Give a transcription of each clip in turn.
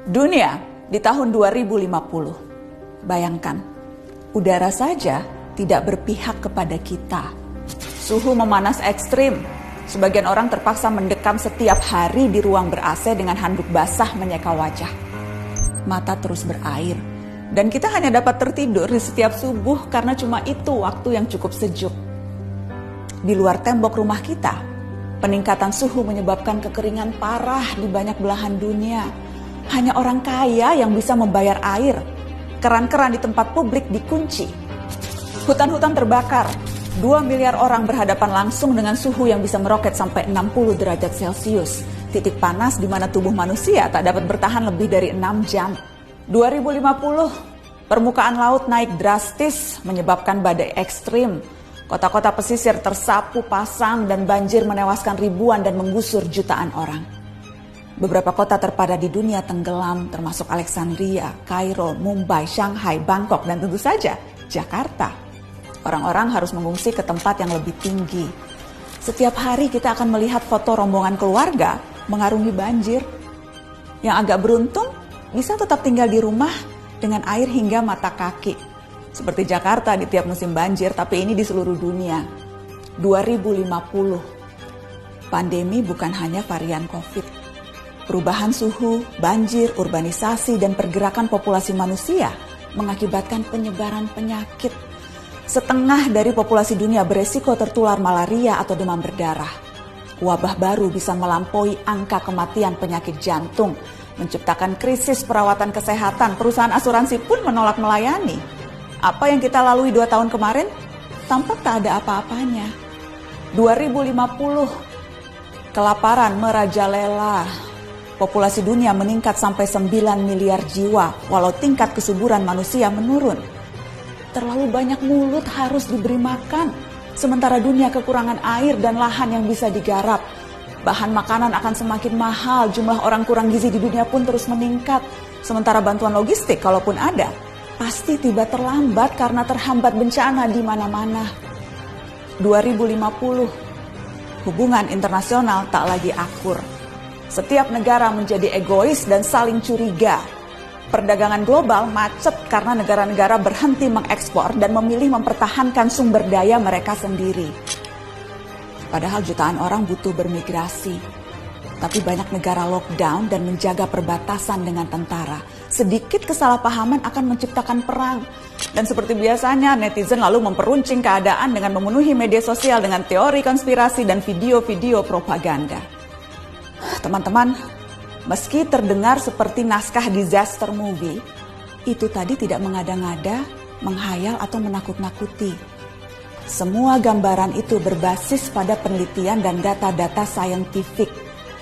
Dunia di tahun 2050. Bayangkan, udara saja tidak berpihak kepada kita. Suhu memanas ekstrim. Sebagian orang terpaksa mendekam setiap hari di ruang ber-AC dengan handuk basah menyeka wajah. Mata terus berair. Dan kita hanya dapat tertidur di setiap subuh karena cuma itu waktu yang cukup sejuk. Di luar tembok rumah kita, peningkatan suhu menyebabkan kekeringan parah di banyak belahan dunia. Hanya orang kaya yang bisa membayar air. Keran-keran di tempat publik dikunci. Hutan-hutan terbakar. 2 miliar orang berhadapan langsung dengan suhu yang bisa meroket sampai 60 derajat Celcius. Titik panas di mana tubuh manusia tak dapat bertahan lebih dari 6 jam. 2050, permukaan laut naik drastis menyebabkan badai ekstrim. Kota-kota pesisir tersapu pasang dan banjir menewaskan ribuan dan menggusur jutaan orang. Beberapa kota terpadat di dunia tenggelam, termasuk Alexandria, Kairo, Mumbai, Shanghai, Bangkok, dan tentu saja Jakarta. Orang-orang harus mengungsi ke tempat yang lebih tinggi. Setiap hari kita akan melihat foto rombongan keluarga mengarungi banjir. Yang agak beruntung bisa tetap tinggal di rumah dengan air hingga mata kaki. Seperti Jakarta di tiap musim banjir, tapi ini di seluruh dunia. 2050. Pandemi bukan hanya varian COVID. Perubahan suhu, banjir, urbanisasi, dan pergerakan populasi manusia mengakibatkan penyebaran penyakit. Setengah dari populasi dunia beresiko tertular malaria atau demam berdarah. Wabah baru bisa melampaui angka kematian penyakit jantung, menciptakan krisis perawatan kesehatan. Perusahaan asuransi pun menolak melayani. Apa yang kita lalui 2 tahun kemarin, tampak tak ada apa-apanya. 2050, kelaparan merajalela. Populasi dunia meningkat sampai 9 miliar jiwa, walau tingkat kesuburan manusia menurun. Terlalu banyak mulut harus diberi makan, sementara dunia kekurangan air dan lahan yang bisa digarap. Bahan makanan akan semakin mahal, jumlah orang kurang gizi di dunia pun terus meningkat. Sementara bantuan logistik, kalaupun ada, pasti tiba terlambat karena terhambat bencana di mana-mana. 2050, hubungan internasional tak lagi akur. Setiap negara menjadi egois dan saling curiga. Perdagangan global macet karena negara-negara berhenti mengekspor dan memilih mempertahankan sumber daya mereka sendiri. Padahal jutaan orang butuh bermigrasi. Tapi banyak negara lockdown dan menjaga perbatasan dengan tentara. Sedikit kesalahpahaman akan menciptakan perang. Dan seperti biasanya, netizen lalu memperuncing keadaan dengan memenuhi media sosial dengan teori konspirasi dan video-video propaganda. Teman-teman, meski terdengar seperti naskah disaster movie, itu tadi tidak mengada-ngada, menghayal atau menakut-nakuti. Semua gambaran itu berbasis pada penelitian dan data-data saintifik.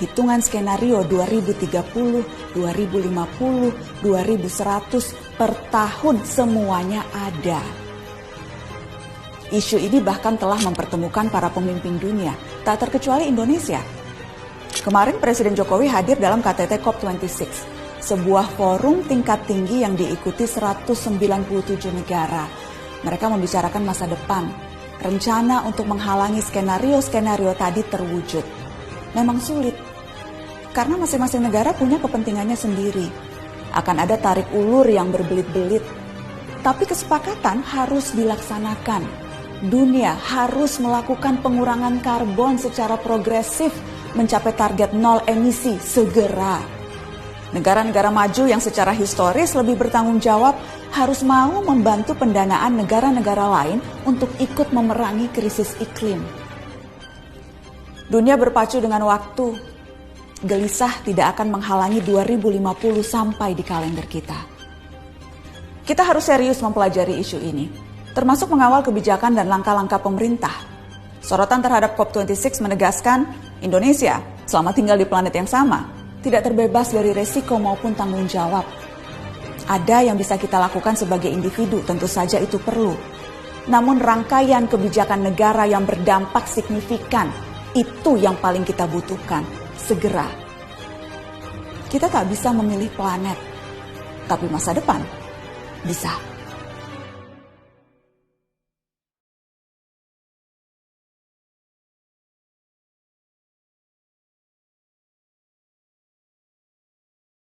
Hitungan skenario 2030, 2050, 2100 per tahun semuanya ada. Isu ini bahkan telah mempertemukan para pemimpin dunia, tak terkecuali Indonesia. Kemarin Presiden Jokowi hadir dalam KTT COP26, sebuah forum tingkat tinggi yang diikuti 197 negara. Mereka membicarakan masa depan, rencana untuk menghalangi skenario-skenario tadi terwujud. Memang sulit, karena masing-masing negara punya kepentingannya sendiri. Akan ada tarik ulur yang berbelit-belit, tapi kesepakatan harus dilaksanakan. Dunia harus melakukan pengurangan karbon secara progresif, mencapai target 0 emisi segera. Negara-negara maju yang secara historis lebih bertanggung jawab harus mau membantu pendanaan negara-negara lain untuk ikut memerangi krisis iklim. Dunia berpacu dengan waktu. Gelisah tidak akan menghalangi 2050 sampai di kalender kita. Kita harus serius mempelajari isu ini, termasuk mengawal kebijakan dan langkah-langkah pemerintah. Sorotan terhadap COP26 menegaskan Indonesia selama tinggal di planet yang sama tidak terbebas dari resiko maupun tanggung jawab. Ada yang bisa kita lakukan sebagai individu, tentu saja itu perlu. Namun rangkaian kebijakan negara yang berdampak signifikan, itu yang paling kita butuhkan, segera. Kita tak bisa memilih planet, tapi masa depan bisa.